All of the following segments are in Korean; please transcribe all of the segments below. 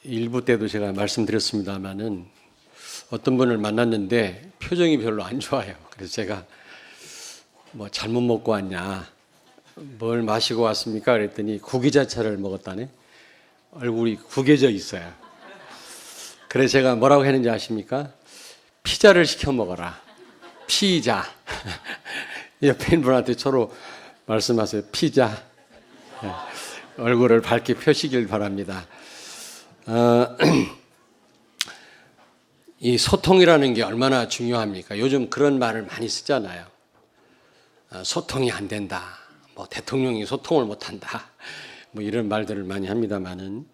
일부 때도 제가 말씀드렸습니다마는 어떤 분을 만났는데 표정이 별로 안 좋아요. 그래서 제가 뭐 잘못 먹고 왔냐, 뭘 마시고 왔습니까? 그랬더니 구기자차를 먹었다네. 얼굴이 구겨져 있어요. 그래서 제가 뭐라고 했는지 아십니까? 피자를 시켜 먹어라. 피자. 옆에 있는 분한테 서로 말씀하세요. 피자. 얼굴을 밝게 펴시길 바랍니다. 이 소통이라는 게 얼마나 중요합니까? 요즘 그런 말을 많이 쓰잖아요. 소통이 안 된다. 뭐 대통령이 소통을 못 한다. 뭐 이런 말들을 많이 합니다만은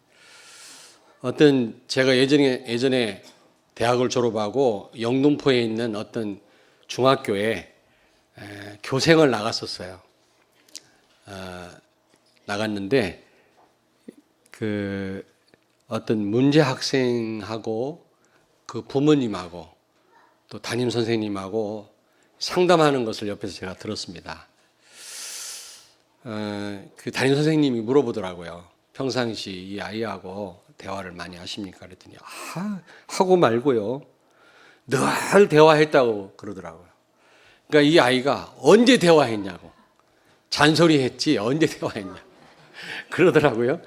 어떤 제가 예전에 대학을 졸업하고 영등포에 있는 어떤 중학교에 교생을 나갔었어요. 나갔는데 그 어떤 문제 학생하고 그 부모님하고 또 담임 선생님하고 상담하는 것을 옆에서 제가 들었습니다. 그 담임 선생님이 물어보더라고요. 평상시 이 아이하고 대화를 많이 하십니까? 그랬더니 하고 말고요. 늘 대화했다고 그러더라고요. 그러니까 이 아이가 언제 대화했냐고. 잔소리했지 언제 대화했냐. 그러더라고요.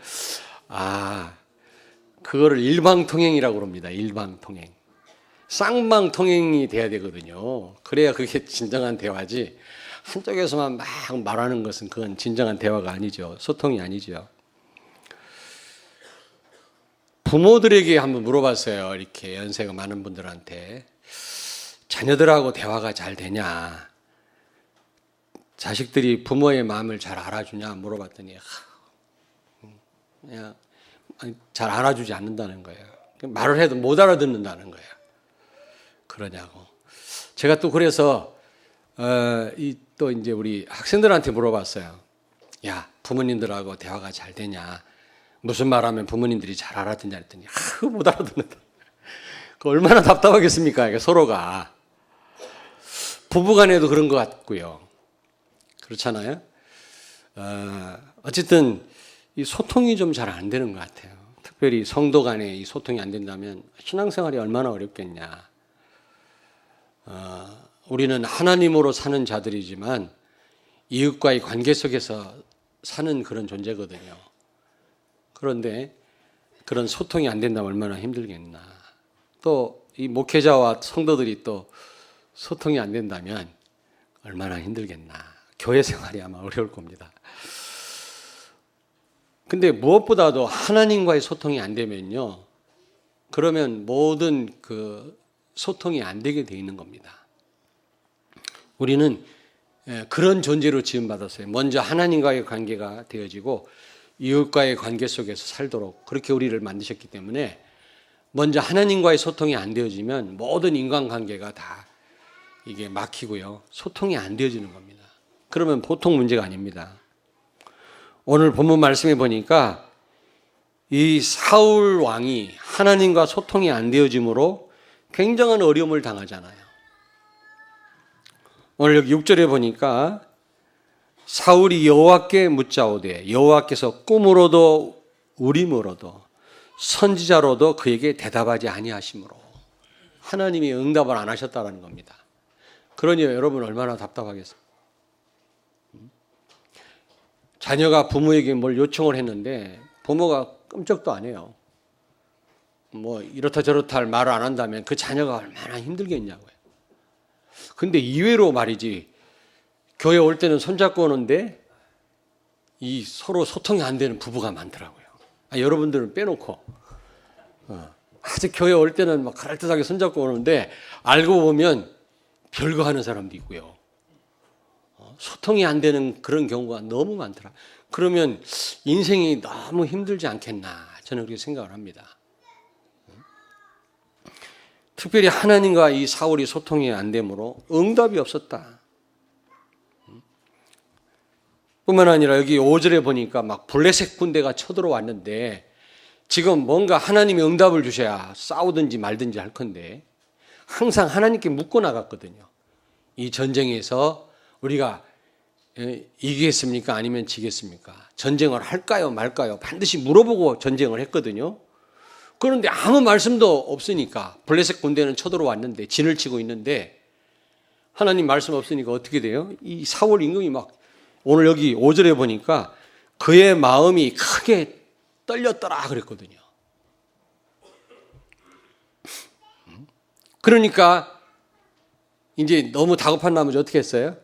그거를 일방통행이라고 그럽니다. 일방통행. 쌍방통행이 돼야 되거든요. 그래야 그게 진정한 대화지. 한쪽에서만 막 말하는 것은 그건 진정한 대화가 아니죠. 소통이 아니죠. 부모들에게 한번 물어봤어요. 이렇게 연세가 많은 분들한테. 자녀들하고 대화가 잘 되냐. 자식들이 부모의 마음을 잘 알아주냐 물어봤더니 그냥 잘 알아주지 않는다는 거예요. 말을 해도 못 알아듣는다는 거예요. 그러냐고. 제가 또 그래서 또 이제 우리 학생들한테 물어봤어요. 야, 부모님들하고 대화가 잘 되냐? 무슨 말하면 부모님들이 잘 알아듣냐 했더니 못 알아듣는다. 그 얼마나 답답하겠습니까? 서로가. 부부간에도 그런 것 같고요. 그렇잖아요. 어쨌든 이 소통이 좀 잘 안 되는 것 같아요. 특별히 성도 간에 이 소통이 안 된다면 신앙생활이 얼마나 어렵겠냐. 우리는 하나님으로 사는 자들이지만 이웃과의 관계 속에서 사는 그런 존재거든요. 그런데 그런 소통이 안 된다면 얼마나 힘들겠나. 또 이 목회자와 성도들이 또 소통이 안 된다면 얼마나 힘들겠나. 교회 생활이 아마 어려울 겁니다. 근데 무엇보다도 하나님과의 소통이 안 되면요. 그러면 모든 그 소통이 안 되게 돼 있는 겁니다. 우리는 그런 존재로 지음받았어요. 먼저 하나님과의 관계가 되어지고 이웃과의 관계 속에서 살도록 그렇게 우리를 만드셨기 때문에 먼저 하나님과의 소통이 안 되어지면 모든 인간관계가 다 이게 막히고요. 소통이 안 되어지는 겁니다. 그러면 보통 문제가 아닙니다. 오늘 본문 말씀에 보니까 이 사울 왕이 하나님과 소통이 안 되어짐으로 굉장한 어려움을 당하잖아요. 오늘 여기 6절에 보니까 사울이 여호와께 묻자오되 여호와께서 꿈으로도 우림으로도 선지자로도 그에게 대답하지 아니하심으로 하나님이 응답을 안 하셨다는 겁니다. 그러니 여러분 얼마나 답답하겠어요. 자녀가 부모에게 뭘 요청을 했는데 부모가 끔찍도 안 해요. 뭐 이렇다 저렇다 할 말을 안 한다면 그 자녀가 얼마나 힘들겠냐고요. 근데 이외로 말이지 교회 올 때는 손잡고 오는데 이 서로 소통이 안 되는 부부가 많더라고요. 여러분들은 빼놓고 아직 교회 올 때는 막 그럴듯하게 손잡고 오는데 알고 보면 별거 하는 사람도 있고요. 소통이 안 되는 그런 경우가 너무 많더라. 그러면 인생이 너무 힘들지 않겠나 저는 그렇게 생각을 합니다. 특별히 하나님과 이 사울이 소통이 안 되므로 응답이 없었다. 뿐만 아니라 여기 5절에 보니까 막 블레셋 군대가 쳐들어왔는데 지금 뭔가 하나님이 응답을 주셔야 싸우든지 말든지 할 건데 항상 하나님께 묻고 나갔거든요. 이 전쟁에서 우리가 이기겠습니까? 아니면 지겠습니까? 전쟁을 할까요? 말까요? 반드시 물어보고 전쟁을 했거든요. 그런데 아무 말씀도 없으니까 블레셋 군대는 쳐들어왔는데 진을 치고 있는데 하나님 말씀 없으니까 어떻게 돼요? 이 사울 임금이 막 오늘 여기 5절에 보니까 그의 마음이 크게 떨렸더라 그랬거든요. 그러니까 이제 너무 다급한 나머지 어떻게 했어요?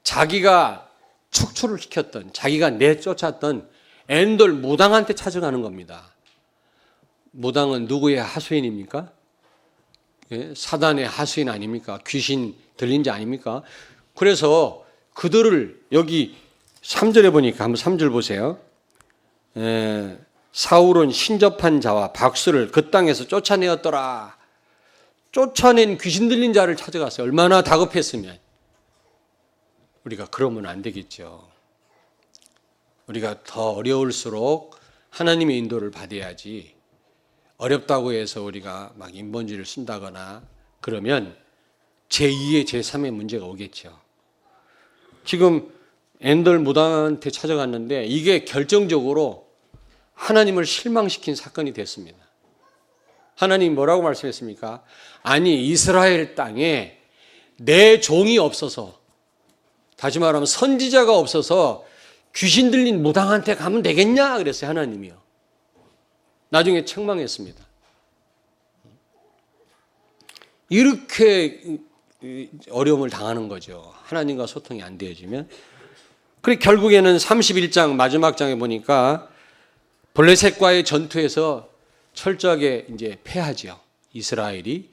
자기가 축출을 시켰던, 자기가 내쫓았던 엔돌 무당한테 찾아가는 겁니다. 무당은 누구의 하수인입니까? 사단의 하수인 아닙니까? 귀신 들린 자 아닙니까? 그래서 그들을 여기 3절에 보니까 한번 3절 보세요. 사울은 신접한 자와 박수를 그 땅에서 쫓아내었더라. 쫓아낸 귀신 들린 자를 찾아갔어요. 얼마나 다급했으면. 우리가 그러면 안 되겠죠. 우리가 더 어려울수록 하나님의 인도를 받아야지. 어렵다고 해서 우리가 막 인본주의를 쓴다거나 그러면 제2의 제3의 문제가 오겠죠. 지금 엔돌 무당한테 찾아갔는데 이게 결정적으로 하나님을 실망시킨 사건이 됐습니다. 하나님 뭐라고 말씀했습니까? 아니 이스라엘 땅에 내 종이 없어서, 다시 말하면 선지자가 없어서 귀신 들린 무당한테 가면 되겠냐 그랬어요. 하나님이요. 나중에 책망했습니다. 이렇게 어려움을 당하는 거죠. 하나님과 소통이 안 되어지면. 그리고 결국에는 31장 마지막 장에 보니까 블레셋과의 전투에서 철저하게 이제 패하죠. 이스라엘이.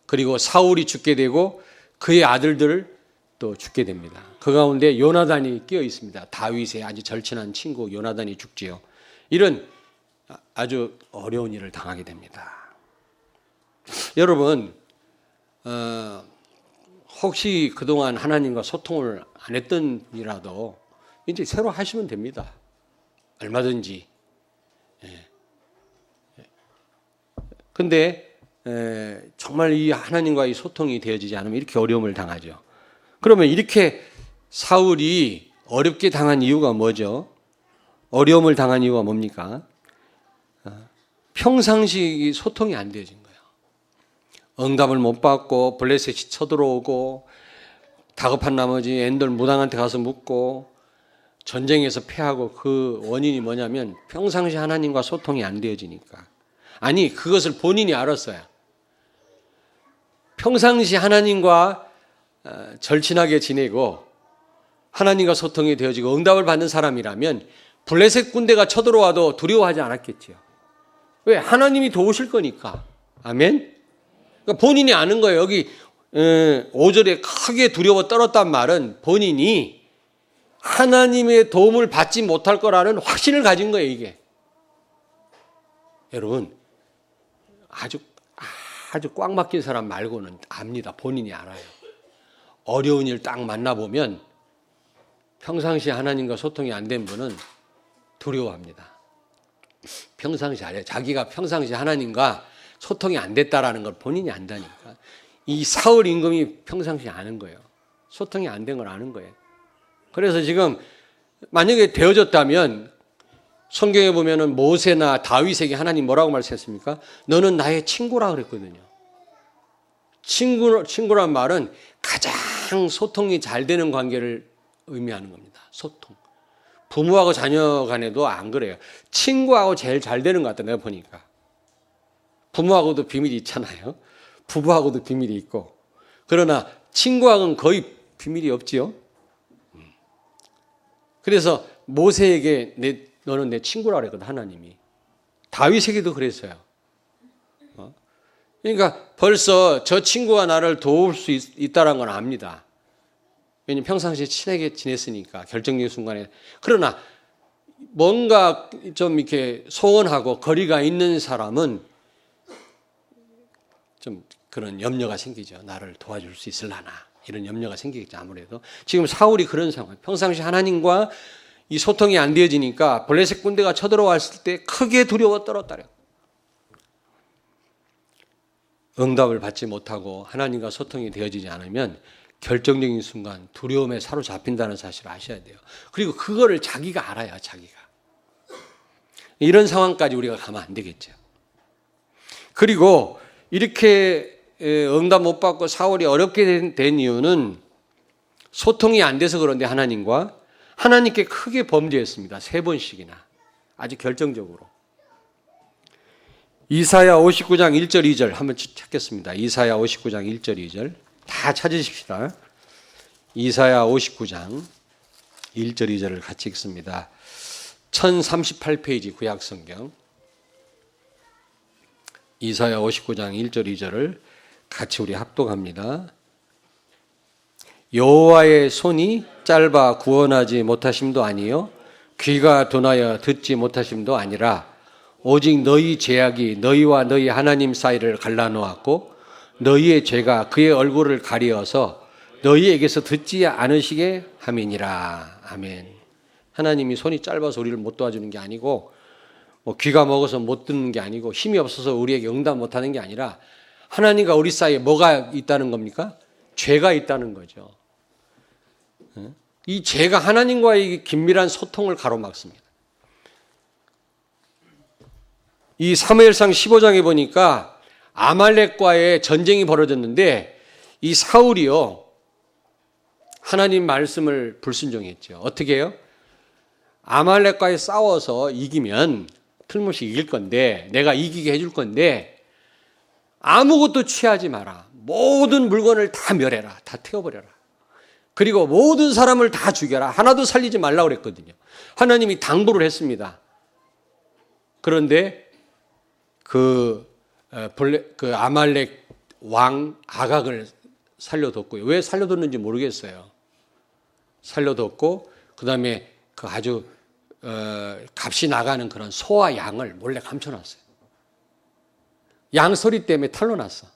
그리고 사울이 죽게 되고 그의 아들들 또 죽게 됩니다. 그 가운데 요나단이 끼어 있습니다. 다윗의 아주 절친한 친구 요나단이 죽지요. 이런 아주 어려운 일을 당하게 됩니다. 여러분, 혹시 그동안 하나님과 소통을 안 했던 분이라도 이제 새로 하시면 됩니다. 얼마든지. 근데 정말 이 하나님과의 소통이 되어지지 않으면 이렇게 어려움을 당하죠. 그러면 이렇게 사울이 어렵게 당한 이유가 뭐죠? 어려움을 당한 이유가 뭡니까? 평상시 소통이 안 되어진 거예요. 응답을 못 받고 블레셋이 쳐들어오고 다급한 나머지 엔돌 무당한테 가서 묻고 전쟁에서 패하고 그 원인이 뭐냐면 평상시 하나님과 소통이 안 되어지니까. 아니 그것을 본인이 알았어요. 평상시 하나님과 절친하게 지내고 하나님과 소통이 되어지고 응답을 받는 사람이라면 블레셋 군대가 쳐들어와도 두려워하지 않았겠지요. 왜? 하나님이 도우실 거니까. 아멘? 그러니까 본인이 아는 거예요. 여기 5절에 크게 두려워 떨었단 말은 본인이 하나님의 도움을 받지 못할 거라는 확신을 가진 거예요. 이게. 여러분 아주 꽉 막힌 사람 말고는 압니다. 본인이 알아요. 어려운 일 딱 만나보면 평상시에 하나님과 소통이 안 된 분은 두려워합니다. 평상시 알아요. 자기가 평상시 하나님과 소통이 안 됐다라는 걸 본인이 안다니까. 이 사울 임금이 평상시에 아는 거예요. 소통이 안 된 걸 아는 거예요. 그래서 지금 만약에 되어졌다면 성경에 보면은 모세나 다윗에게 하나님 뭐라고 말씀했습니까? 너는 나의 친구라 그랬거든요. 친구란 말은 가장 소통이 잘 되는 관계를 의미하는 겁니다. 소통. 부모하고 자녀 간에도 안 그래요. 친구하고 제일 잘 되는 것 같다 내가 보니까. 부모하고도 비밀이 있잖아요. 부부하고도 비밀이 있고. 그러나 친구하고는 거의 비밀이 없지요. 그래서 모세에게 너는 내 친구라 그랬거든 하나님이. 다윗에게도 그랬어요. 그러니까 벌써 저 친구가 나를 도울 수 있다는 건 압니다. 왜냐하면 평상시에 친하게 지냈으니까 결정적인 순간에. 그러나 뭔가 좀 이렇게 소원하고 거리가 있는 사람은 좀 그런 염려가 생기죠. 나를 도와줄 수 있을라나 이런 염려가 생기겠죠. 아무래도 지금 사울이 그런 상황. 평상시 하나님과 이 소통이 안 되어지니까 블레셋 군대가 쳐들어왔을 때 크게 두려워 떨었다래. 응답을 받지 못하고 하나님과 소통이 되어지지 않으면 결정적인 순간 두려움에 사로잡힌다는 사실을 아셔야 돼요. 그리고 그거를 자기가 알아요. 자기가. 이런 상황까지 우리가 가면 안 되겠죠. 그리고 이렇게 응답 못 받고 사울이 어렵게 된 이유는 소통이 안 돼서 그런데 하나님께 크게 범죄했습니다. 3번씩이나. 아주 결정적으로. 이사야 59장 1절 2절 한번 찾겠습니다. 이사야 59장 1절 2절 다 찾으십시다. 이사야 59장 1절 2절을 같이 읽습니다. 1038페이지 구약성경 이사야 59장 1절 2절을 같이 우리 합독합니다. 여호와의 손이 짧아 구원하지 못하심도 아니요 귀가 둔하여 듣지 못하심도 아니라 오직 너희 죄악이 너희와 너희 하나님 사이를 갈라놓았고 너희의 죄가 그의 얼굴을 가리어서 너희에게서 듣지 않으시게 함이니라. 아멘. 하나님이 손이 짧아서 우리를 못 도와주는 게 아니고 귀가 먹어서 못 듣는 게 아니고 힘이 없어서 우리에게 응답 못하는 게 아니라 하나님과 우리 사이에 뭐가 있다는 겁니까? 죄가 있다는 거죠. 이 죄가 하나님과의 긴밀한 소통을 가로막습니다. 이 사무엘상 15장에 보니까 아말렉과의 전쟁이 벌어졌는데 이 사울이요 하나님 말씀을 불순종했죠. 어떻게 해요? 아말렉과의 싸워서 이기면 틀림없이 이길 건데 내가 이기게 해줄 건데 아무것도 취하지 마라. 모든 물건을 다 멸해라. 다 태워버려라. 그리고 모든 사람을 다 죽여라. 하나도 살리지 말라고 그랬거든요. 하나님이 당부를 했습니다. 그런데 그 아말렉 왕 아각을 살려뒀고요. 왜 살려뒀는지 모르겠어요. 살려뒀고 그다음에 그 아주 값이 나가는 그런 소와 양을 몰래 감춰놨어요. 양 소리 때문에 탈로났어.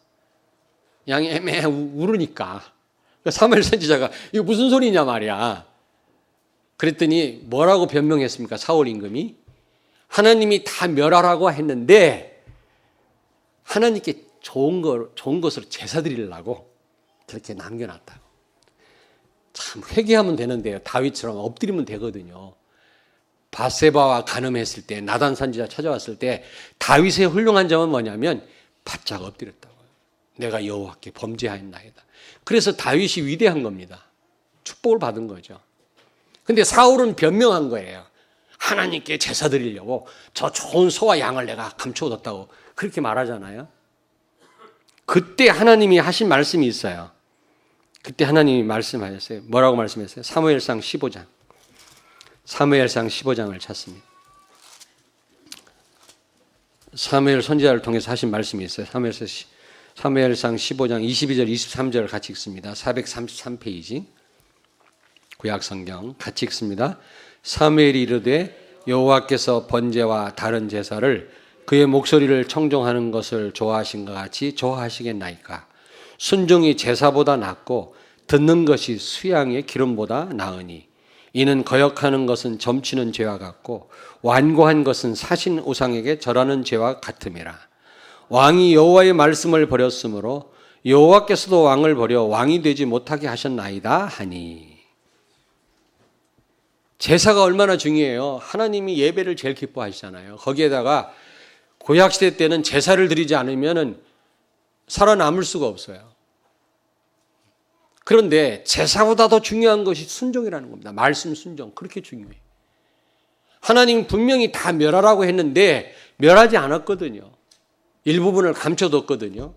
양이 애매해 울으니까. 사무엘 선지자가 이거 무슨 소리냐 말이야. 그랬더니 뭐라고 변명했습니까? 사울 임금이 하나님이 다 멸하라고 했는데 하나님께 좋은 것으로 제사 드리려고 그렇게 남겨놨다고. 참 회개하면 되는데요. 다윗처럼 엎드리면 되거든요. 바세바와 간음했을 때 나단 선지자 찾아왔을 때 다윗의 훌륭한 점은 뭐냐면 바짝 엎드렸다고요. 내가 여호와께 범죄하였나이다. 그래서 다윗이 위대한 겁니다. 축복을 받은 거죠. 근데 사울은 변명한 거예요. 하나님께 제사 드리려고 저 좋은 소와 양을 내가 감춰뒀다고 그렇게 말하잖아요. 그때 하나님이 하신 말씀이 있어요. 그때 하나님이 말씀하셨어요. 뭐라고 말씀했어요? 사무엘상 15장. 사무엘상 15장을 찾습니다. 사무엘 선지자를 통해서 하신 말씀이 있어요. 사무엘상 15장 22절 23절을 같이 읽습니다. 433페이지 구약성경 같이 읽습니다. 사무엘이 이르되 여호와께서 번제와 다른 제사를 그의 목소리를 청종하는 것을 좋아하신 것 같이 좋아하시겠나이까. 순종이 제사보다 낫고 듣는 것이 수양의 기름보다 나으니 이는 거역하는 것은 점치는 죄와 같고 완고한 것은 사신 우상에게 절하는 죄와 같음이라. 왕이 여호와의 말씀을 버렸으므로 여호와께서도 왕을 버려 왕이 되지 못하게 하셨나이다 하니. 제사가 얼마나 중요해요. 하나님이 예배를 제일 기뻐하시잖아요. 거기에다가 구약시대 때는 제사를 드리지 않으면 살아남을 수가 없어요. 그런데 제사보다 더 중요한 것이 순종이라는 겁니다. 말씀 순종. 그렇게 중요해요. 하나님은 분명히 다 멸하라고 했는데 멸하지 않았거든요. 일부분을 감춰뒀거든요.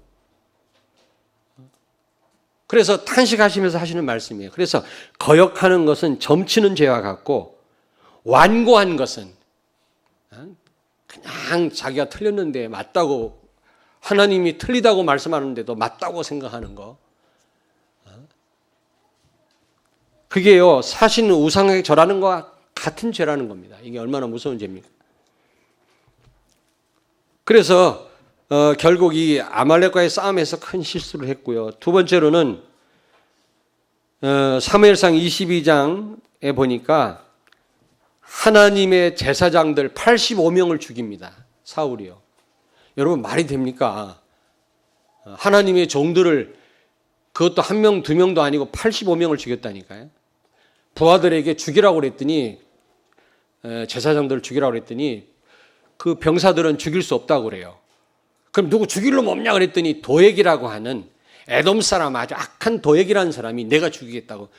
그래서 탄식하시면서 하시는 말씀이에요. 그래서 거역하는 것은 점치는 죄와 같고 완고한 것은 그냥 자기가 틀렸는데 맞다고 하나님이 틀리다고 말씀하는데도 맞다고 생각하는 거. 그게요 사신 우상에게 절하는 것과 같은 죄라는 겁니다. 이게 얼마나 무서운 죄입니까? 그래서 결국 이 아말렉과의 싸움에서 큰 실수를 했고요. 두 번째로는 사무엘상 22장에 보니까 하나님의 제사장들 85명을 죽입니다. 사울이요. 여러분 말이 됩니까? 하나님의 종들을 그것도 한 명, 두 명도 아니고 85명을 죽였다니까요. 부하들에게 죽이라고 그랬더니, 제사장들을 죽이라고 그랬더니 그 병사들은 죽일 수 없다고 그래요. 그럼 누구 죽일 놈 없냐 그랬더니 도액이라고 하는 에돔 사람, 아주 악한 도액이라는 사람이 내가 죽이겠다고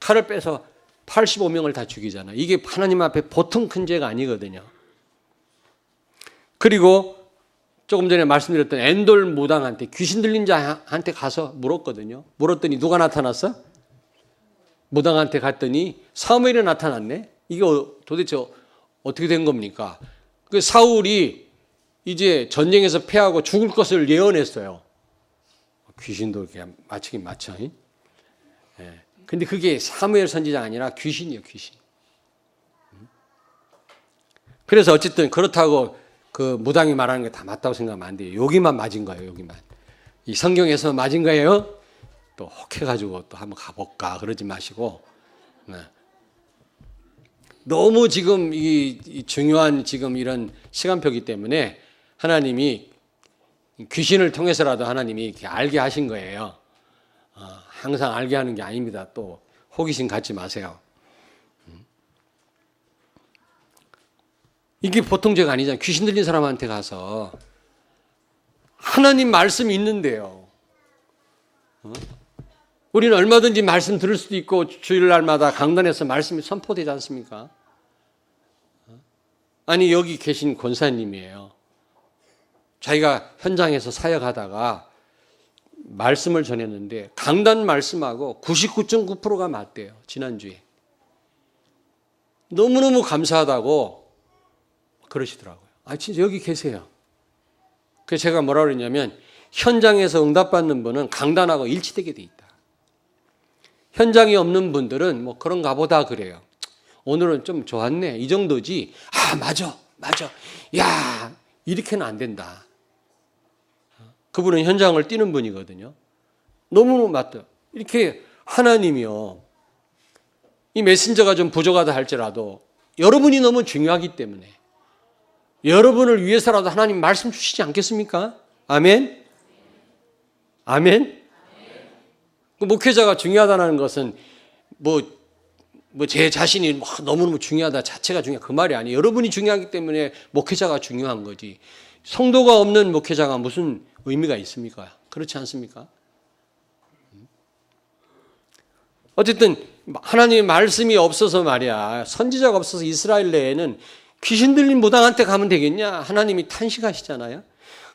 칼을 빼서 85명을 다 죽이잖아. 이게 하나님 앞에 보통 큰 죄가 아니거든요. 그리고 조금 전에 말씀드렸던 엔돌 무당한테, 귀신 들린 자한테 가서 물었거든요. 물었더니 누가 나타났어? 무당한테 갔더니 사무엘이 나타났네. 이게 도대체 어떻게 된 겁니까? 그 사울이 이제 전쟁에서 패하고 죽을 것을 예언했어요. 귀신도 그냥 맞추긴 맞죠. 예. 근데 그게 사무엘 선지자가 아니라 귀신이에요, 귀신. 그래서 어쨌든 그렇다고 그 무당이 말하는 게 다 맞다고 생각하면 안 돼요. 여기만 맞은 거예요, 여기만. 이 성경에서 맞은 거예요. 또 혹해가지고 또 한번 가볼까 그러지 마시고. 네. 너무 지금 이 중요한 지금 이런 시간표기 때문에 하나님이 귀신을 통해서라도 하나님이 이렇게 알게 하신 거예요. 항상 알게 하는 게 아닙니다. 또 호기심 갖지 마세요. 이게 보통 죄가 아니잖아요. 귀신 들린 사람한테 가서 하나님 말씀이 있는데요. 우리는 얼마든지 말씀 들을 수도 있고 주일날마다 강단에서 말씀이 선포되지 않습니까? 아니 여기 계신 권사님이에요. 자기가 현장에서 사역하다가 말씀을 전했는데 강단 말씀하고 99.9%가 맞대요. 지난주에. 너무너무 감사하다고 그러시더라고요. 아 진짜 여기 계세요. 그래서 제가 뭐라 그랬냐면 현장에서 응답받는 분은 강단하고 일치되게 돼 있다. 현장이 없는 분들은 뭐 그런가 보다 그래요. 오늘은 좀 좋았네. 이 정도지. 아, 맞아. 야, 이렇게는 안 된다. 그분은 현장을 뛰는 분이거든요. 너무너무 맞다. 이렇게 하나님이요. 이 메신저가 좀 부족하다 할지라도 여러분이 너무 중요하기 때문에 여러분을 위해서라도 하나님 말씀 주시지 않겠습니까? 아멘? 아멘? 목회자가 중요하다는 것은 제 자신이 너무너무 중요하다 자체가 중요한 그 말이 아니에요. 여러분이 중요하기 때문에 목회자가 중요한 거지. 성도가 없는 목회자가 무슨 의미가 있습니까? 그렇지 않습니까? 어쨌든 하나님의 말씀이 없어서 말이야. 선지자가 없어서 이스라엘 내에는 귀신 들린 무당한테 가면 되겠냐? 하나님이 탄식하시잖아요.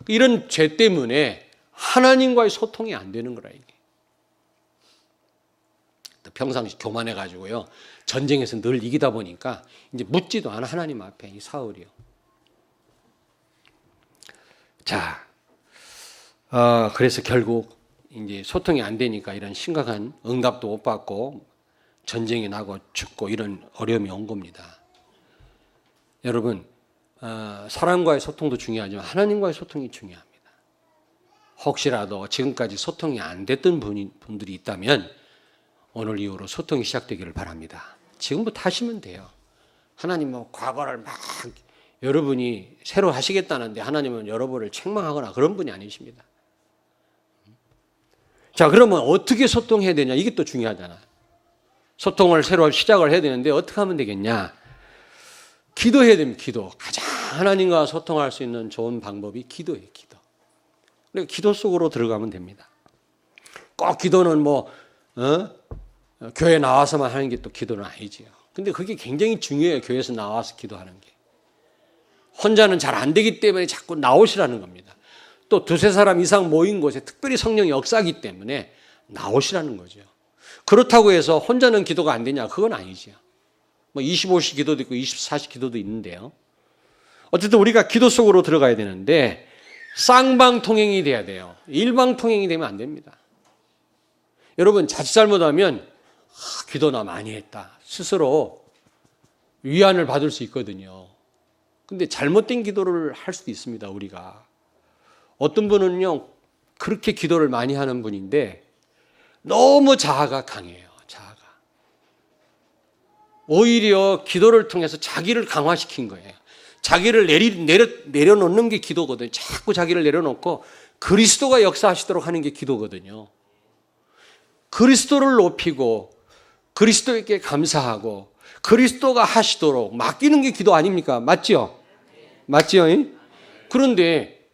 이런 죄 때문에 하나님과의 소통이 안 되는 거라 이게. 평상시 교만해가지고요. 전쟁에서 늘 이기다 보니까 이제 묻지도 않아 하나님 앞에 이 사울이요. 자, 그래서 결국 이제 소통이 안 되니까 이런 심각한 응답도 못 받고 전쟁이 나고 죽고 이런 어려움이 온 겁니다. 여러분, 사람과의 소통도 중요하지만 하나님과의 소통이 중요합니다. 혹시라도 지금까지 소통이 안 됐던 분들이 있다면 오늘 이후로 소통이 시작되기를 바랍니다. 지금부터 하시면 돼요. 하나님은 과거를 막 여러분이 새로 하시겠다는데 하나님은 여러분을 책망하거나 그런 분이 아니십니다. 자, 그러면 어떻게 소통해야 되냐? 이게 또 중요하잖아. 소통을 새로 시작을 해야 되는데 어떻게 하면 되겠냐? 기도해야 됩니다. 기도. 가장 하나님과 소통할 수 있는 좋은 방법이 기도예요. 기도. 그러니까 기도 속으로 들어가면 됩니다. 꼭 기도는 교회 나와서만 하는 게 또 기도는 아니지요. 근데 그게 굉장히 중요해요. 교회에서 나와서 기도하는 게. 혼자는 잘 안 되기 때문에 자꾸 나오시라는 겁니다. 또 두세 사람 이상 모인 곳에 특별히 성령이 역사하기 때문에 나오시라는 거죠. 그렇다고 해서 혼자는 기도가 안 되냐? 그건 아니죠. 25시 기도도 있고 24시 기도도 있는데요. 어쨌든 우리가 기도 속으로 들어가야 되는데 쌍방통행이 돼야 돼요. 일방통행이 되면 안 됩니다. 여러분 자칫 잘못하면 기도나 많이 했다. 스스로 위안을 받을 수 있거든요. 근데 잘못된 기도를 할 수도 있습니다. 우리가. 어떤 분은요. 그렇게 기도를 많이 하는 분인데 너무 자아가 강해요. 자아가. 오히려 기도를 통해서 자기를 강화시킨 거예요. 자기를 내려놓는 게 기도거든요. 자꾸 자기를 내려놓고 그리스도가 역사하시도록 하는 게 기도거든요. 그리스도를 높이고 그리스도에게 감사하고 그리스도가 하시도록 맡기는 게 기도 아닙니까? 맞지요? 맞지요? 그런데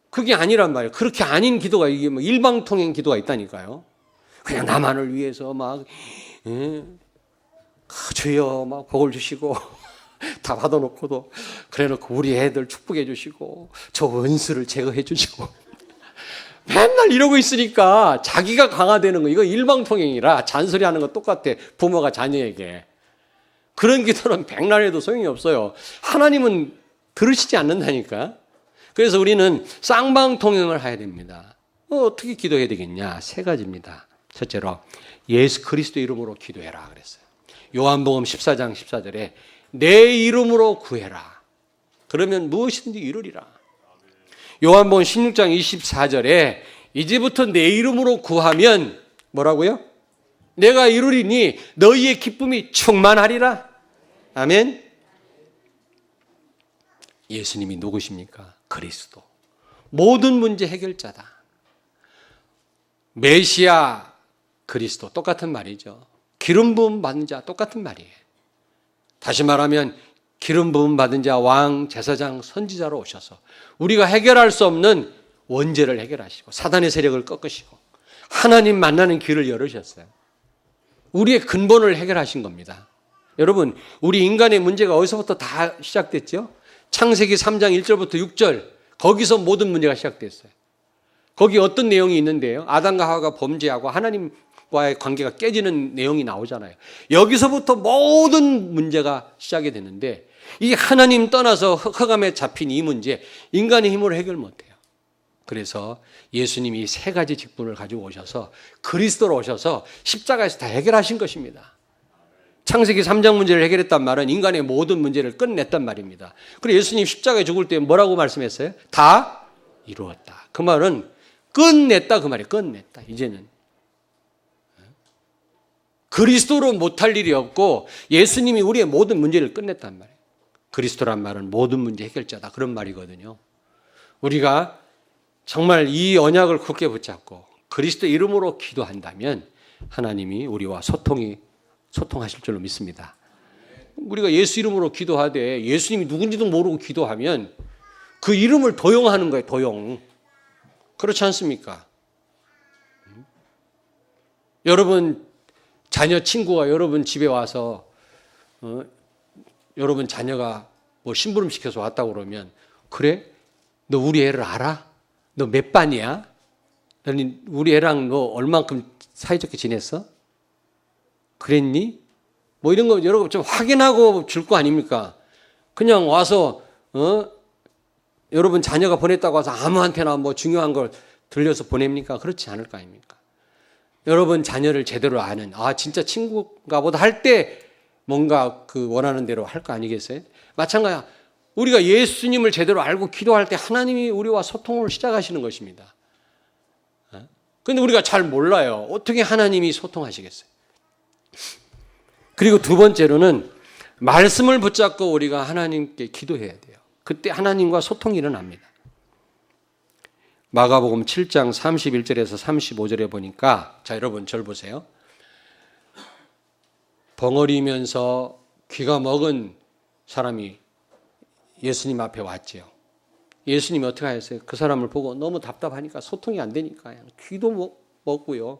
그게 아니란 말이에요. 그렇게 아닌 기도가 이게 뭐 일방통행 기도가 있다니까요. 그냥 나만을 위해서 막 주여 막 복을 주시고 다 받아놓고도 그래놓고 우리 애들 축복해 주시고 저 원수를 제거해 주시고 맨날 이러고 있으니까 자기가 강화되는 거. 이거 일방통행이라 잔소리하는 거 똑같아. 부모가 자녀에게. 그런 기도는 백날 해도 소용이 없어요. 하나님은 들으시지 않는다니까. 그래서 우리는 쌍방통행을 해야 됩니다. 어떻게 기도해야 되겠냐? 세 가지입니다. 첫째로 예수 그리스도 이름으로 기도해라 그랬어요. 요한복음 14장 14절에 내 이름으로 구해라. 그러면 무엇이든지 이루리라. 요한복음 16장 24절에 이제부터 내 이름으로 구하면 뭐라고요? 내가 이루리니 너희의 기쁨이 충만하리라. 아멘. 예수님이 누구십니까? 그리스도. 모든 문제 해결자다. 메시아 그리스도 똑같은 말이죠. 기름 부음 받은 자 똑같은 말이에요. 다시 말하면 기름 부음 받은 자 왕, 제사장, 선지자로 오셔서 우리가 해결할 수 없는 원죄를 해결하시고 사단의 세력을 꺾으시고 하나님 만나는 길을 열으셨어요. 우리의 근본을 해결하신 겁니다. 여러분, 우리 인간의 문제가 어디서부터 다 시작됐죠? 창세기 3장 1절부터 6절 거기서 모든 문제가 시작됐어요. 거기 어떤 내용이 있는데요? 아담과 하와가 범죄하고 하나님과의 관계가 깨지는 내용이 나오잖아요. 여기서부터 모든 문제가 시작이 되는데 이 하나님 떠나서 흑암에 잡힌 이 문제 인간의 힘으로 해결 못해요. 그래서 예수님이 세 가지 직분을 가지고 오셔서 그리스도로 오셔서 십자가에서 다 해결하신 것입니다. 창세기 3장 문제를 해결했단 말은 인간의 모든 문제를 끝냈단 말입니다. 그리고 예수님 십자가에 죽을 때 뭐라고 말씀했어요? 다 이루었다. 그 말은 끝냈다 그 말이에요. 끝냈다. 이제는 그리스도로 못할 일이 없고 예수님이 우리의 모든 문제를 끝냈단 말이에요. 그리스도란 말은 모든 문제 해결자다. 그런 말이거든요. 우리가 정말 이 언약을 굳게 붙잡고 그리스도 이름으로 기도한다면 하나님이 우리와 소통하실 줄로 믿습니다. 우리가 예수 이름으로 기도하되 예수님이 누군지도 모르고 기도하면 그 이름을 도용하는 거예요. 도용. 그렇지 않습니까? 여러분 자녀 친구가 여러분 집에 와서 여러분 자녀가 뭐 심부름 시켜서 왔다고 그러면 그래? 너 우리 애를 알아? 너 몇 반이야? 우리 애랑 너 얼만큼 사이좋게 지냈어? 그랬니? 뭐 이런 거 여러분 좀 확인하고 줄 거 아닙니까? 그냥 와서 여러분 자녀가 보냈다고 해서 아무한테나 뭐 중요한 걸 들려서 보냅니까? 그렇지 않을 거 아닙니까? 여러분 자녀를 제대로 아는 진짜 친구가 보다 할 때 뭔가 그 원하는 대로 할 거 아니겠어요? 마찬가지야. 우리가 예수님을 제대로 알고 기도할 때 하나님이 우리와 소통을 시작하시는 것입니다. 그런데 우리가 잘 몰라요. 어떻게 하나님이 소통하시겠어요? 그리고 두 번째로는 말씀을 붙잡고 우리가 하나님께 기도해야 돼요. 그때 하나님과 소통이 일어납니다. 마가복음 7장 31절에서 35절에 보니까 자 여러분 절 보세요. 벙어리면서 귀가 먹은 사람이 예수님 앞에 왔지요. 예수님이 어떻게 하셨어요? 그 사람을 보고 너무 답답하니까 소통이 안 되니까 귀도 먹고요.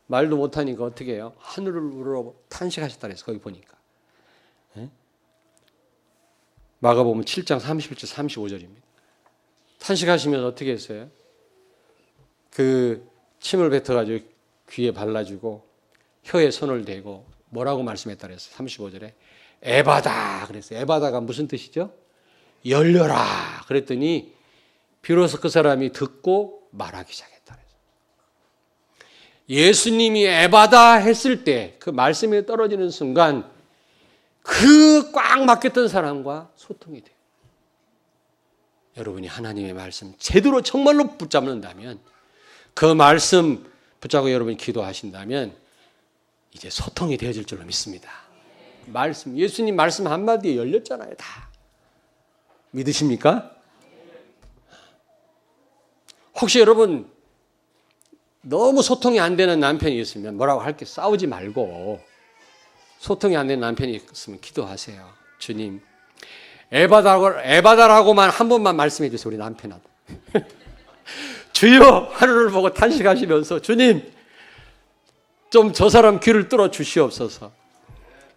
말도 못하니까 어떻게 해요? 하늘을 우러 탄식하셨다 그래서 거기 보니까. 마가복음 7장 31절 35절입니다. 탄식하시면 어떻게 했어요? 그 침을 뱉어가지고 귀에 발라주고 혀에 손을 대고 뭐라고 말씀했다 그랬어요? 35절에 에바다 그랬어요. 에바다가 무슨 뜻이죠? 열려라 그랬더니 비로소 그 사람이 듣고 말하기 시작했다 그랬어요. 예수님이 에바다 했을 때 그 말씀이 떨어지는 순간 그 꽉 막혔던 사람과 소통이 돼요. 여러분이 하나님의 말씀 제대로 정말로 붙잡는다면 그 말씀 붙잡고 여러분이 기도하신다면 이제 소통이 되어질 줄로 믿습니다. 말씀, 예수님 말씀 한마디에 열렸잖아요. 다. 믿으십니까? 혹시 여러분 너무 소통이 안 되는 남편이 있으면 뭐라고 할게 싸우지 말고 소통이 안 되는 남편이 있으면 기도하세요. 주님, 에바다라고만 한 번만 말씀해 주세요. 우리 남편한테. 주여 하늘을 보고 탄식하시면서 주님 좀 저 사람 귀를 뚫어 주시옵소서.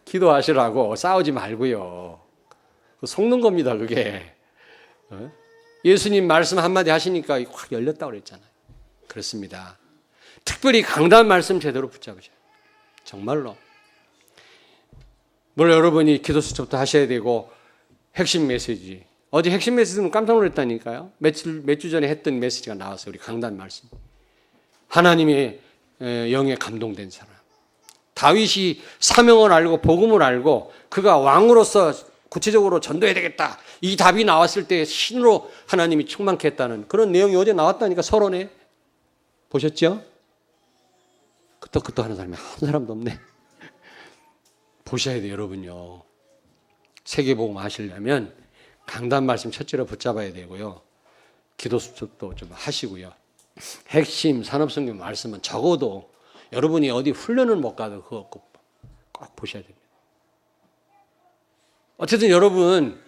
기도하시라고 싸우지 말고요. 속는 겁니다, 그게. 예수님 말씀 한마디 하시니까 확 열렸다고 그랬잖아요. 그렇습니다. 특별히 강단 말씀 제대로 붙잡으셔야 돼요. 정말로. 물론 여러분이 기도 수첩도 하셔야 되고 핵심 메시지. 어제 핵심 메시지는 깜짝 놀랐다니까요. 몇 주 전에 했던 메시지가 나왔어요. 우리 강단 말씀. 하나님의 영에 감동된 사람. 다윗이 사명을 알고 복음을 알고 그가 왕으로서 구체적으로 전도해야 되겠다. 이 답이 나왔을 때 신으로 하나님이 충만케 했다는 그런 내용이 어제 나왔다니까 서론에. 보셨죠? 끄떡끄떡 하는 사람이 한 사람도 없네. 보셔야 돼요, 여러분요. 세계복음 하시려면 강단 말씀 첫째로 붙잡아야 되고요. 기도 수첩도 좀 하시고요. 핵심 산업성경 말씀은 적어도 여러분이 어디 훈련을 못 가도 그거 꼭 보셔야 됩니다. 어쨌든 여러분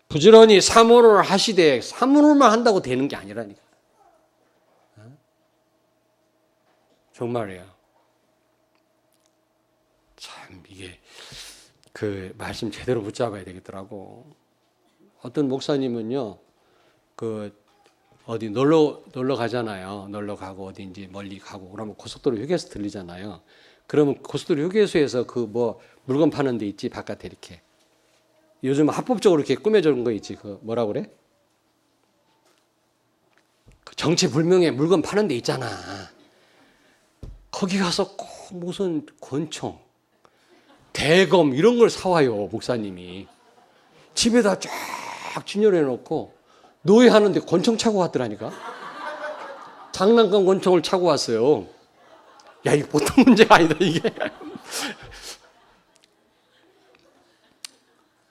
부지런히 사모를 하시되 사모만 한다고 되는 게 아니라니까. 정말이에요. 참 이게 그 말씀 제대로 붙잡아야 되겠더라고. 어떤 목사님은요, 그 어디 놀러 가잖아요. 놀러 가고 어디인지 멀리 가고 그러면 고속도로 휴게소 들리잖아요. 그러면 고속도로 휴게소에서 그 뭐 물건 파는 데 있지 바깥에 이렇게. 요즘 합법적으로 이렇게 꾸며주는 거 있지. 그 뭐라 그래? 그 정체불명의 물건 파는 데 있잖아. 거기 가서 꼭 무슨 권총, 대검 이런 걸 사와요, 목사님이. 집에다 쫙 진열해 놓고 노예하는데 권총 차고 왔더라니까. 장난감 권총을 차고 왔어요. 야, 이게 보통 문제가 아니다, 이게.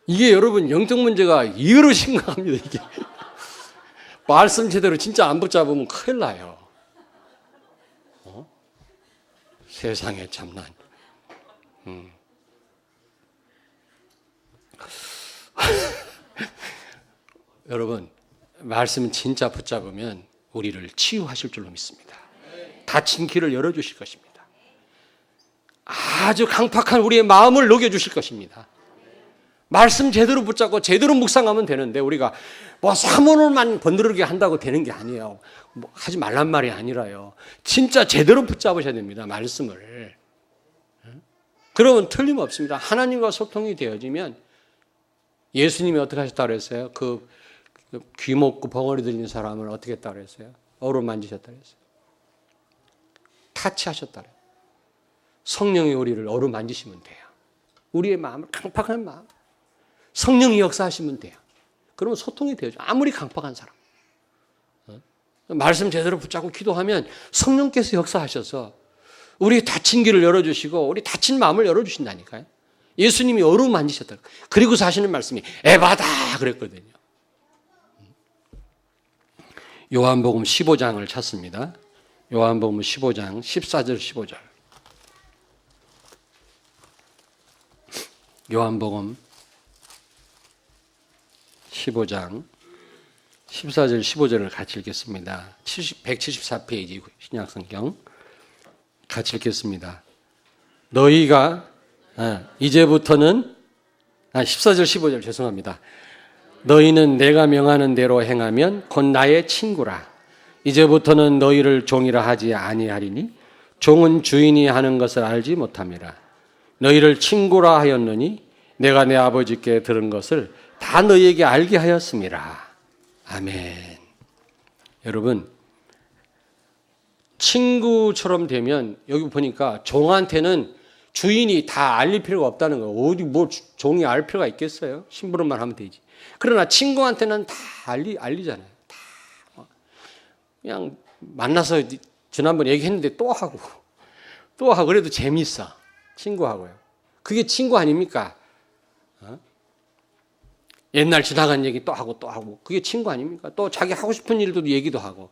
이게 여러분 영적 문제가 이거로 심각합니다, 이게. 말씀 제대로 진짜 안 붙잡으면 큰일 나요. 세상에 참난. 여러분 말씀 진짜 붙잡으면 우리를 치유하실 줄로 믿습니다. 닫힌 길을 열어주실 것입니다. 아주 강팍한 우리의 마음을 녹여주실 것입니다. 말씀 제대로 붙잡고 제대로 묵상하면 되는데 우리가 뭐 사문을만 번드르게 한다고 되는 게 아니에요. 뭐 하지 말란 말이 아니라요. 진짜 제대로 붙잡으셔야 됩니다. 말씀을. 그러면 틀림없습니다. 하나님과 소통이 되어지면 예수님이 어떻게 하셨다고 그랬어요? 그 귀 먹고 벙어리 들리는 사람을 어떻게 했다고 그랬어요? 어루만지셨다고 그랬어요. 타치하셨다고 그랬어요. 성령이 우리를 어루만지시면 돼요. 우리의 마음을 강팍한 마음. 성령이 역사하시면 돼요. 그러면 소통이 되죠. 아무리 강팍한 사람. 말씀 제대로 붙잡고 기도하면 성령께서 역사하셔서 우리 닫힌 길을 열어주시고 우리 닫힌 마음을 열어주신다니까요. 예수님이 어루만지셨다. 그리고 하시는 말씀이 에바다 그랬거든요. 요한복음 15장을 찾습니다. 요한복음 15장 14절 15절. 요한복음 15장 14절 15절을 같이 읽겠습니다. 174페이지 신약성경 같이 읽겠습니다. 너희가 이제부터는 14절 15절 죄송합니다. 너희는 내가 명하는 대로 행하면 곧 나의 친구라. 이제부터는 너희를 종이라 하지 아니하리니 종은 주인이 하는 것을 알지 못함이라. 너희를 친구라 하였느니 내가 내 아버지께 들은 것을 다 너희에게 알게 하였음이라. 아멘. 여러분 친구처럼 되면 여기 보니까 종한테는 주인이 다 알릴 필요가 없다는 거예요. 어디 뭐 종이 알 필요가 있겠어요? 심부름만 하면 되지. 그러나 친구한테는 다 알리잖아요. 다 그냥 만나서 지난번에 얘기했는데 또 하고 그래도 재밌어. 친구하고요. 그게 친구 아닙니까? 옛날 지나간 얘기 또 하고 그게 친구 아닙니까? 또 자기 하고 싶은 일도 얘기도 하고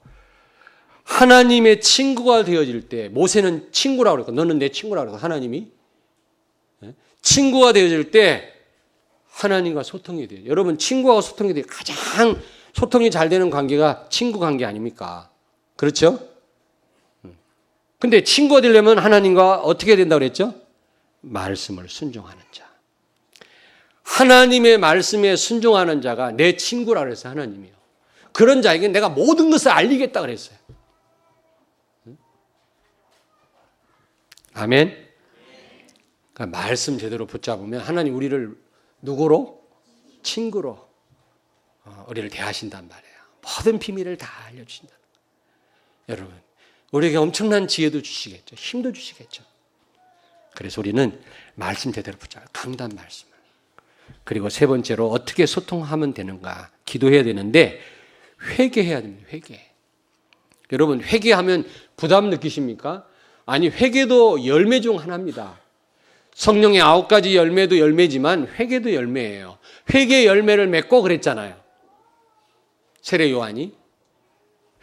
하나님의 친구가 되어질 때, 모세는 친구라고 그랬고, 너는 내 친구라고 그랬고, 하나님이 친구가 되어질 때 하나님과 소통이 돼요. 여러분, 친구하고 소통이 돼요. 가장 소통이 잘 되는 관계가 친구 관계 아닙니까? 그렇죠? 근데 친구가 되려면 하나님과 어떻게 된다고 그랬죠? 말씀을 순종하는 자. 하나님의 말씀에 순종하는 자가 내 친구라 그랬어요. 하나님이요. 그런 자에게 내가 모든 것을 알리겠다 그랬어요. 아멘. 그러니까 말씀 제대로 붙잡으면 하나님 우리를 누구로? 친구로 우리를 대하신단 말이에요. 모든 비밀을 다 알려주신다. 여러분, 우리에게 엄청난 지혜도 주시겠죠. 힘도 주시겠죠. 그래서 우리는 말씀 제대로 붙잡아요. 강단 말씀을. 그리고 세 번째로 어떻게 소통하면 되는가? 기도해야 되는데 회개해야 됩니다. 회개. 여러분, 회개하면 부담 느끼십니까? 아니, 회개도 열매 중 하나입니다. 성령의 9가지 열매도 열매지만 회개도 열매예요. 회개의 열매를 맺고 그랬잖아요. 세례 요한이.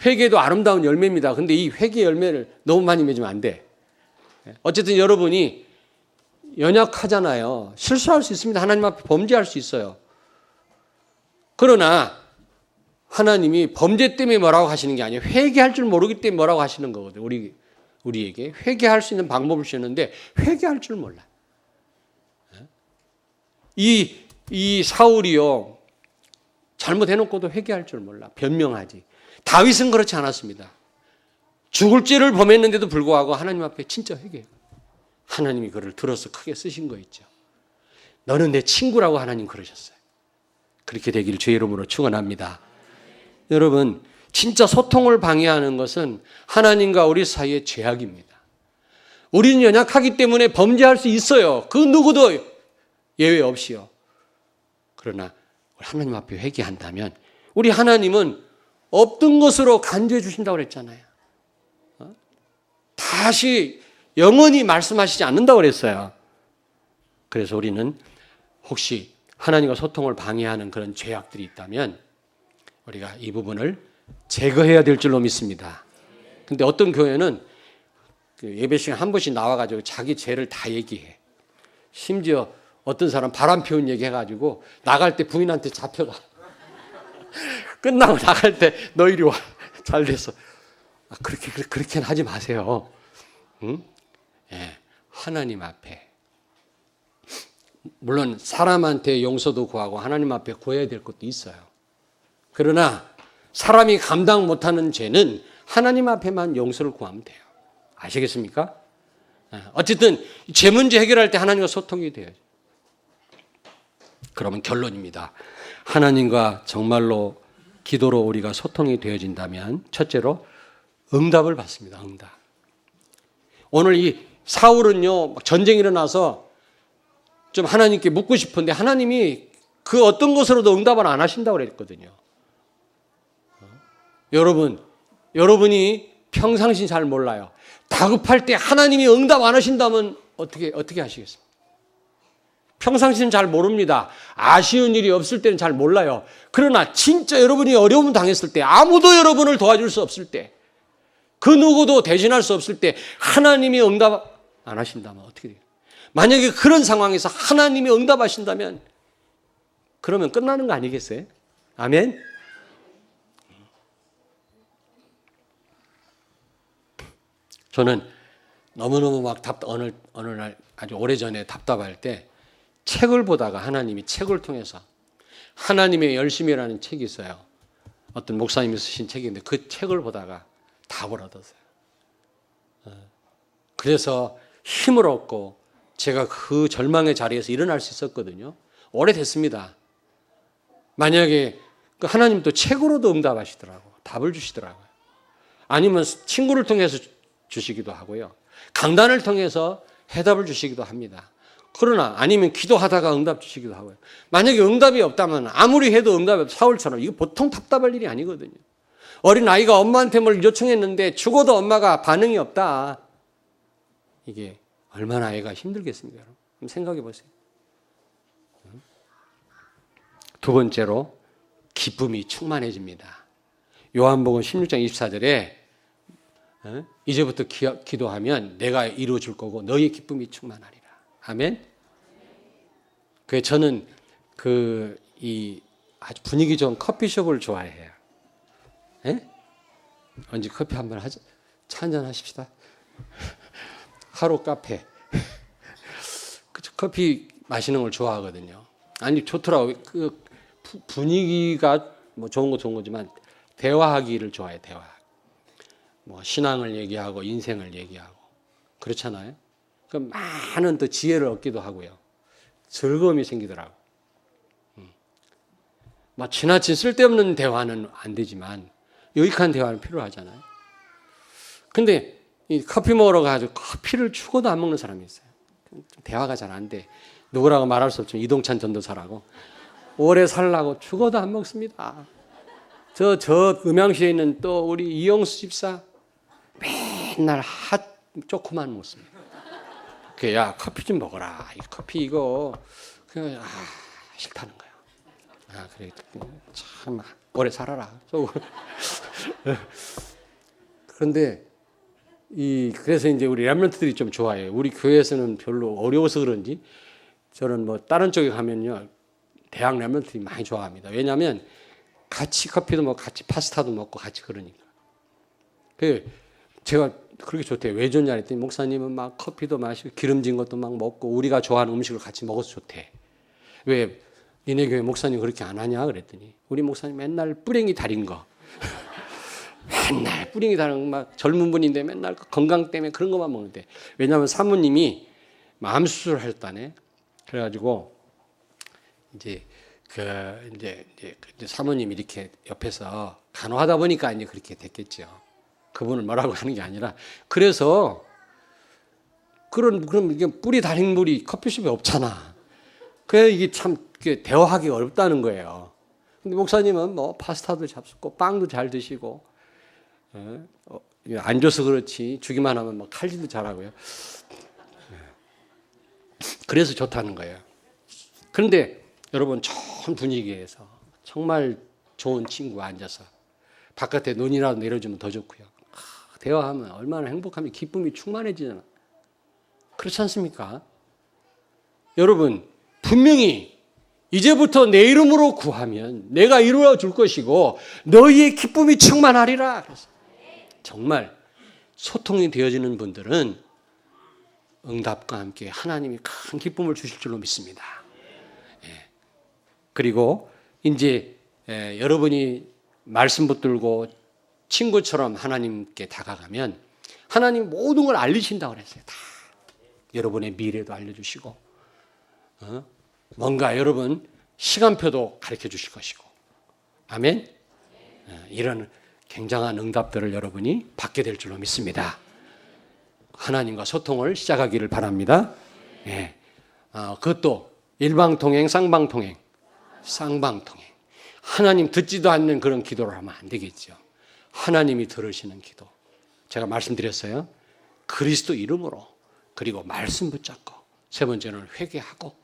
회개도 아름다운 열매입니다. 근데 이 회개의 열매를 너무 많이 맺으면 안 돼. 어쨌든 여러분이 연약하잖아요. 실수할 수 있습니다. 하나님 앞에 범죄할 수 있어요. 그러나 하나님이 범죄 때문에 뭐라고 하시는 게 아니에요. 회개할 줄 모르기 때문에 뭐라고 하시는 거거든요. 우리에게 회개할 수 있는 방법을 주셨는데 회개할 줄 몰라. 이 사울이요, 잘못해놓고도 회개할 줄 몰라. 변명하지. 다윗은 그렇지 않았습니다. 죽을 죄를 범했는데도 불구하고 하나님 앞에 진짜 회개해요. 하나님이 그를 들어서 크게 쓰신 거 있죠. 너는 내 친구라고 하나님 그러셨어요. 그렇게 되기를 주의 이름으로 축원합니다. 여러분, 진짜 소통을 방해하는 것은 하나님과 우리 사이의 죄악입니다. 우리는 연약하기 때문에 범죄할 수 있어요. 그 누구도 예외 없이요. 그러나 하나님 앞에 회개한다면 우리 하나님은 없던 것으로 간주해 주신다고 그랬잖아요. 다시 영원히 말씀하시지 않는다고 그랬어요. 그래서 우리는 혹시 하나님과 소통을 방해하는 그런 죄악들이 있다면 우리가 이 부분을 제거해야 될 줄로 믿습니다. 근데 어떤 교회는 예배 시간 한 번씩 나와가지고 자기 죄를 다 얘기해. 심지어 어떤 사람 바람 피운 얘기 해가지고 나갈 때 부인한테 잡혀가. 끝나고 나갈 때 너 이리 와. 잘 됐어. 그렇게는 하지 마세요. 응? 예, 하나님 앞에. 물론 사람한테 용서도 구하고 하나님 앞에 구해야 될 것도 있어요. 그러나 사람이 감당 못하는 죄는 하나님 앞에만 용서를 구하면 돼요. 아시겠습니까? 어쨌든 죄 문제 해결할 때 하나님과 소통이 돼요. 그러면 결론입니다. 하나님과 정말로 기도로 우리가 소통이 되어진다면 첫째로 응답을 받습니다. 응답. 오늘 이 사울은요, 전쟁이 일어나서 좀 하나님께 묻고 싶은데 하나님이 그 어떤 것으로도 응답을 안 하신다고 그랬거든요. 여러분이 평상시 잘 몰라요. 다급할 때 하나님이 응답 안 하신다면 어떻게 하시겠습니까? 평상시는 잘 모릅니다. 아쉬운 일이 없을 때는 잘 몰라요. 그러나 진짜 여러분이 어려움 당했을 때, 아무도 여러분을 도와줄 수 없을 때, 그 누구도 대신할 수 없을 때 하나님이 응답 안 하신다면 어떻게 돼요? 만약에 그런 상황에서 하나님이 응답하신다면 그러면 끝나는 거 아니겠어요? 아멘? 저는 너무너무 막 어느 날 아주 오래전에 답답할 때 책을 보다가 하나님이 책을 통해서 하나님의 열심이라는 책이 있어요. 어떤 목사님이 쓰신 책인데 그 책을 보다가 답을 얻었어요. 그래서 힘을 얻고 제가 그 절망의 자리에서 일어날 수 있었거든요. 오래됐습니다. 만약에 하나님 또 책으로도 응답하시더라고요. 답을 주시더라고요. 아니면 친구를 통해서 주시기도 하고요. 강단을 통해서 해답을 주시기도 합니다. 그러나 아니면 기도하다가 응답 주시기도 하고요. 만약에 응답이 없다면 아무리 해도 응답이 없어. 사울처럼 이거 보통 답답할 일이 아니거든요. 어린 아이가 엄마한테 뭘 요청했는데 죽어도 엄마가 반응이 없다. 이게 얼마나 아이가 힘들겠습니까? 여러분? 한번 생각해 보세요. 두 번째로 기쁨이 충만해집니다. 요한복음 16장 24절에 이제부터 기도하면 내가 이루어 줄 거고 너희의 기쁨이 충만하리라. 아멘. 그 저는 이 아주 분위기 좋은 커피숍을 좋아해요. 예? 언제 커피 한번 하자. 차 한잔 하십시다. 하루 카페. 커피 마시는 걸 좋아하거든요. 아니 좋더라고요. 그 분위기가 뭐 좋은 거 좋은 거지만 대화하기를 좋아해요. 대화. 뭐 신앙을 얘기하고 인생을 얘기하고 그렇잖아요. 그 많은 또 지혜를 얻기도 하고요. 즐거움이 생기더라고. 뭐 지나친 쓸데없는 대화는 안 되지만 유익한 대화는 필요하잖아요. 근데 이 커피 먹으러 가지고 커피를 죽어도 안 먹는 사람이 있어요. 대화가 잘 안 돼. 누구라고 말할 수 없지만 이동찬 전도사라고 오래 살라고 죽어도 안 먹습니다. 저 음양시에 있는 또 우리 이영수 집사 맨날 핫 초코만 먹습니다. 야 커피 좀 먹어라. 이 커피 이거 그냥 싫다는 거야. 그래 참 오래 살아라. 그런데 그래서 이제 우리 렘넌트들이 좀 좋아해요. 우리 교회에서는 별로 어려워서 그런지 저는 뭐 다른 쪽에 가면요 대학 렘넌트들이 많이 좋아합니다. 왜냐하면 같이 커피도 먹고 같이 파스타도 먹고 같이 그러니까. 제가 그렇게 좋대요. 왜 좋냐 했더니 목사님은 막 커피도 마시고 기름진 것도 막 먹고 우리가 좋아하는 음식을 같이 먹어서 좋대. 왜 니네 교회 목사님 그렇게 안 하냐 그랬더니 우리 목사님 맨날 뿌랭이 달인 거 맨날 뿌랭이 달인 거 막 젊은 분인데 맨날 건강 때문에 그런 것만 먹는데 왜냐하면 사모님이 암 수술을 하셨다네. 그래가지고 이제 사모님이 이렇게 옆에서 간호하다 보니까 이제 그렇게 됐겠죠. 그분을 뭐라고 하는 게 아니라 그래서 그럼 이게 뿌리 달인 물이 커피숍에 없잖아. 그래서 이게 참 대화하기 어렵다는 거예요. 근데 목사님은 뭐 파스타도 잡수고 빵도 잘 드시고 안 줘서 그렇지 주기만 하면 뭐 칼질도 잘하고요. 그래서 좋다는 거예요. 그런데 여러분 좋은 분위기에서 정말 좋은 친구가 앉아서 바깥에 눈이라도 내려주면 더 좋고요. 대화하면 얼마나 행복하면 기쁨이 충만해지잖아. 그렇지 않습니까? 여러분 분명히 이제부터 내 이름으로 구하면 내가 이루어 줄 것이고 너희의 기쁨이 충만하리라. 그래서 정말 소통이 되어지는 분들은 응답과 함께 하나님이 큰 기쁨을 주실 줄로 믿습니다. 그리고 이제 여러분이 말씀 붙들고 친구처럼 하나님께 다가가면 하나님 모든 걸 알리신다고 그랬어요. 다 여러분의 미래도 알려주시고 뭔가 여러분 시간표도 가르쳐 주실 것이고 아멘. 이런 굉장한 응답들을 여러분이 받게 될 줄로 믿습니다. 하나님과 소통을 시작하기를 바랍니다. 그것도 일방통행, 쌍방통행. 하나님 듣지도 않는 그런 기도를 하면 안 되겠죠. 하나님이 들으시는 기도. 제가 말씀드렸어요. 그리스도 이름으로 그리고 말씀 붙잡고 세 번째는 회개하고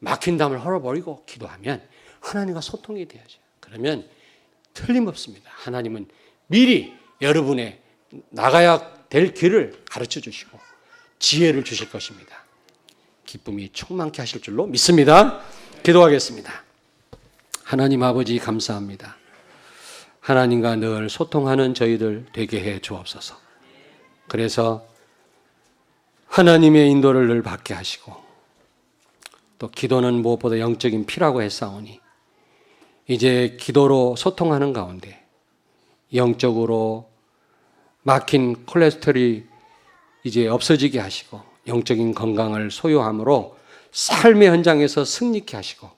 막힌 담을 헐어버리고 기도하면 하나님과 소통이 되어져요. 그러면 틀림없습니다. 하나님은 미리 여러분의 나가야 될 길을 가르쳐 주시고 지혜를 주실 것입니다. 기쁨이 충만케 하실 줄로 믿습니다. 기도하겠습니다. 하나님 아버지 감사합니다. 하나님과 늘 소통하는 저희들 되게 해 주옵소서. 그래서 하나님의 인도를 늘 받게 하시고 또 기도는 무엇보다 영적인 피라고 했사오니 이제 기도로 소통하는 가운데 영적으로 막힌 콜레스테롤이 이제 없어지게 하시고 영적인 건강을 소유함으로 삶의 현장에서 승리케 하시고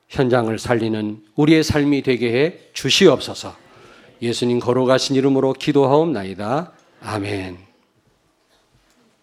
현장을 살리는 우리의 삶이 되게 해 주시옵소서. 예수님 걸어가신 이름으로 기도하옵나이다. 아멘.